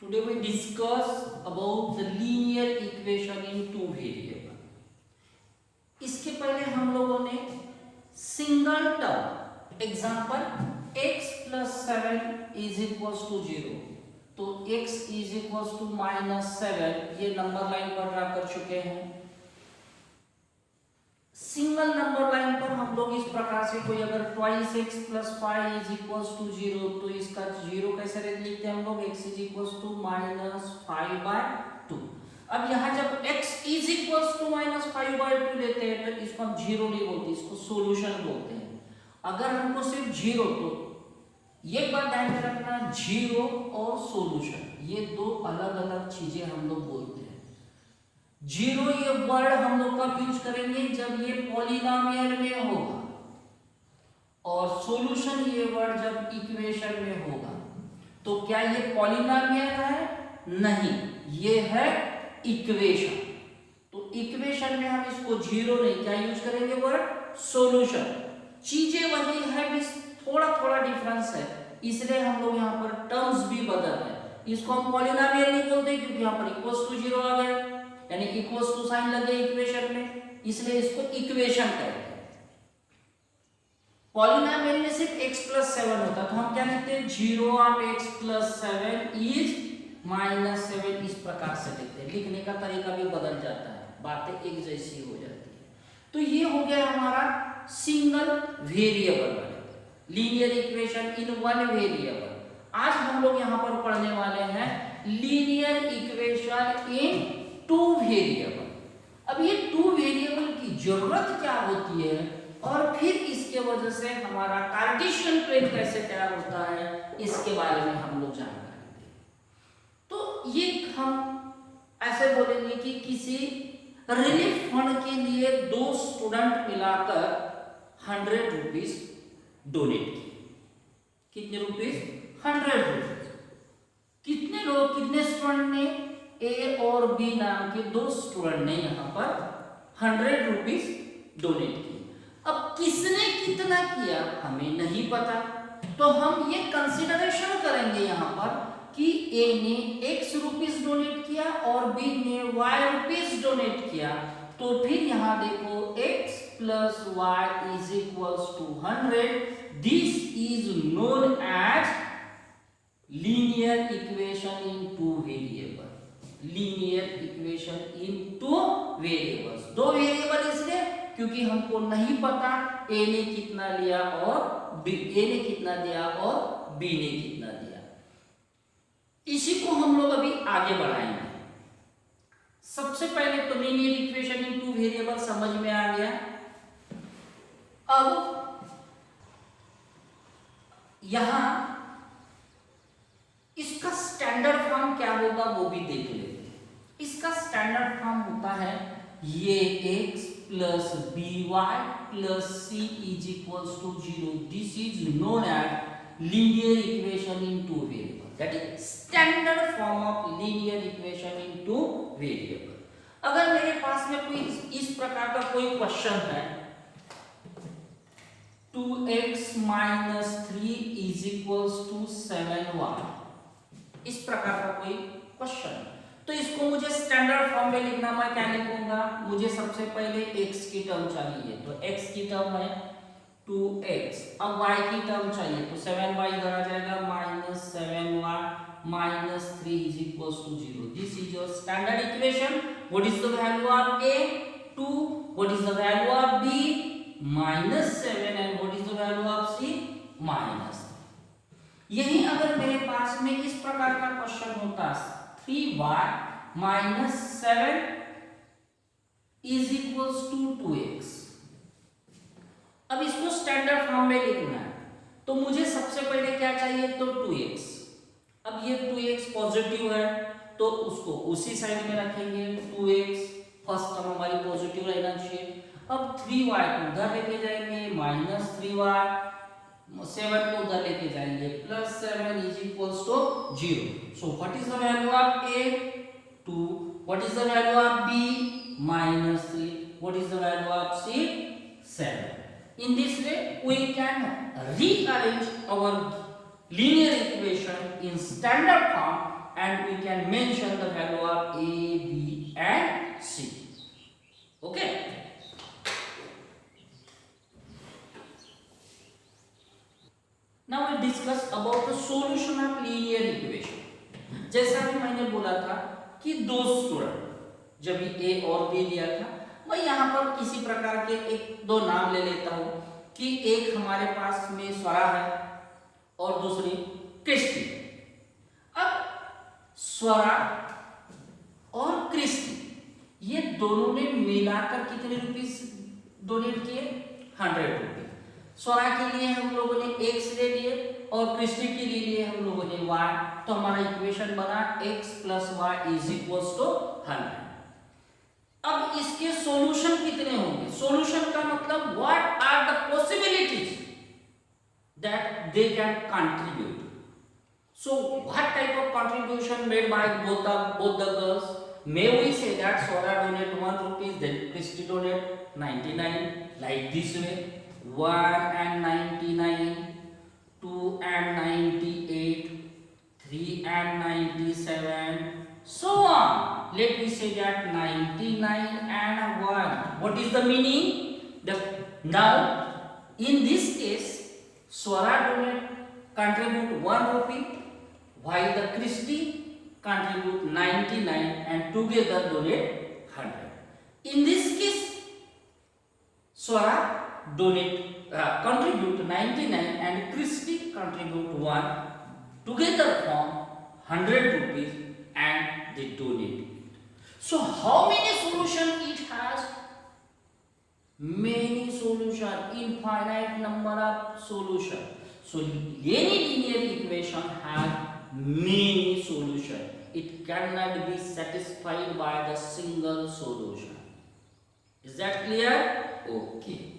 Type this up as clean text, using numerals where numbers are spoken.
Today we discuss about the linear equation in two variable. इसके पहले हम लोगों ने single term example x plus 7 is equals to 0, तो x is equals to -7 ये number line पर ड्रा कर चुके हैं। सिंगल नंबर लाइन पर हम लोग इस प्रकार से कोई अगर twice x plus 5 is equals to 0 तो इसका 0 कैसे लिखते हैं हम लोग x is equals to -5/2। अब यहाँ जब x is equals to -5/2 लेते हैं तो इसको हम 0 नहीं बोलते, इसको सोल्यूशन बोलते हैं। अगर हमको सिर्फ 0 तो ये बात ध्यान में रखना, 0 और सोल्यूशन ये दो अलग अलग चीजें हम लोग बोलते हैं। 0 ये वर्ड हम लोग कब यूज करेंगे जब ये पॉलिनोमियल में होगा, और सॉल्यूशन ये वर्ड जब इक्वेशन में होगा। तो क्या ये पॉलिनोमियल है? नहीं, ये है इक्वेशन। तो इक्वेशन में हम इसको 0 नहीं, क्या यूज करेंगे वर्ड? सॉल्यूशन। चीजें वही है, बस थोड़ा थोड़ा डिफरेंस है, इसलिए हम लोग यहाँ पर टर्म्स भी बदल रहे हैं। इसको हम पॉलिनोमियल नहीं बोलते क्योंकि यहाँ पर इक्वल्स टू 0 आ गया, यानी इक्वल्स टू साइन लगे इक्वेशन में, इसलिए इसको इक्वेशन कहते हैं। पॉलिनोमियल में सिर्फ x plus 7 होता है, तो हम क्या लिखते हैं? 0 of x plus 7 is -7, इस प्रकार से लिखते हैं। लिखने का तरीका भी बदल जाता है, बातें एक जैसी हो जाती है। तो ये हो गया हमारा single variable linear equation in one variable. आज हम लोग यहाँ पर पढ़ने वाले हैं linear equation in two variable. अब ये टू वेरिएबल की जरूरत क्या होती है और फिर इसके वजह से हमारा कार्टेशियन प्लेन कैसे तैयार होता है, इसके बारे में हम लोग जानकारी देंगे। तो ये हम ऐसे बोलेंगे कि किसी रिलीफ फंड के लिए दो स्टूडेंट मिलाकर 100 रुपीज डोनेट किए। कितने रुपीज? 100 रुपीज। कितने लोग, कितने स्टूडेंट ने? ए और बी नाम के दो स्टूडेंट ने यहाँ पर 100 रुपीज डोनेट किए। अब किसने कितना किया हमें नहीं पता, तो हम ये कंसिडरेशन करेंगे यहाँ पर कि ए ने x रुपीज डोनेट किया और बी ने y रुपीज डोनेट किया। तो फिर यहाँ देखो x plus y is equals to 100. This is known as linear equation in two variables. Linear equation in two variables. दो वेरिएबल इसलिए क्योंकि हमको नहीं पता a ने कितना लिया और a ने कितना दिया और b ने कितना दिया। इसी को हम लोग अभी आगे बढ़ाएंगे। सबसे पहले तो linear equation in two variable समझ में आ गया। अब यहां इसका स्टैंडर्ड फॉर्म क्या होगा वो भी देख लेते हैं। इसका स्टैंडर्ड फॉर्म होता है ये x plus by plus c is equals to 0. This is known as linear equation in two variables. That is standard form of linear equation in two variables. अगर मेरे पास में कोई इस प्रकार का कोई क्वेश्चन है 2x minus 3 is equals to 7y, इस प्रकार का कोई क्वेश्चन, तो इसको मुझे स्टैंडर्ड फॉर्म में लिखना, मैं क्या लिखूंगा? मुझे सबसे पहले x की टर्म चाहिए, तो x की टर्म है 2x। अब y की टर्म चाहिए तो 7y इधर आ जाएगा, -7y minus 3 is equals to 0. This is your standard equation. What is the value of a? 2. What is the value of b? -7. And what is the value of c? -3. यही अगर मेरे पास में इस प्रकार का क्वेश्चन होता 3y minus 7 is equals to 2x। अब इसको स्टैंडर्ड फॉर्म में लिखना है तो मुझे सबसे पहले क्या चाहिए? तो 2x। अब ये 2x पॉजिटिव है तो उसको उसी साइड में रखेंगे, 2x फर्स्ट टर्म हमारी पॉजिटिव रहना चाहिए। अब 3y को उधर लेके जाएंगे, -3y, 7 को उधर लेके जाएंगे, +7 is equals to 0. So what is the value of a? 2. What is the value of b? -3. What is the value of c? 7. In this way we can rearrange our linear equation in standard form and we can mention the value of A, B and C. Okay. Now we discuss about the solution of linear equation. जैसा कि मैंने बोला था कि दो student जब ए और B दिया था, मैं यहाँ पर किसी प्रकार के एक दो नाम ले लेता हूँ कि एक हमारे पास में स्वरा है और दूसरी क्रिस्टी। अब स्वरा और क्रिस्टी ये दोनों ने मिलाकर कितने रुपीस डोनेट किए? 100 रुपीज। स्वरा के लिए हम लोगों ने x ले लिए और क्रिस्टी के लिए हम लोगों ने y, तो हमारा इक्वेशन बना x plus Y is equal to 100। अब इसके सॉल्यूशन कितने होंगे? सॉल्यूशन का मतलब what are the possibilities that they can contribute. So what type of contribution made by both the girls? May we say that Swara donate 1 rupees, then Christy donate 99, like this way, 1 and 99, 2 and 98, 3 and 97, so on. Let me say that 99 and 1. What is the meaning? Now, in this case, Swara donate contribute 1 rupee, while the Christy contribute 99 and together donate 100. In this case, Swara contribute 99 and Christy contribute 1, together form 100 rupees and they donate it. So how many solutions it has? Many solutions, infinite number of solutions. So any linear equation has many solutions. It cannot be satisfied by the single solution. Is that clear? Okay.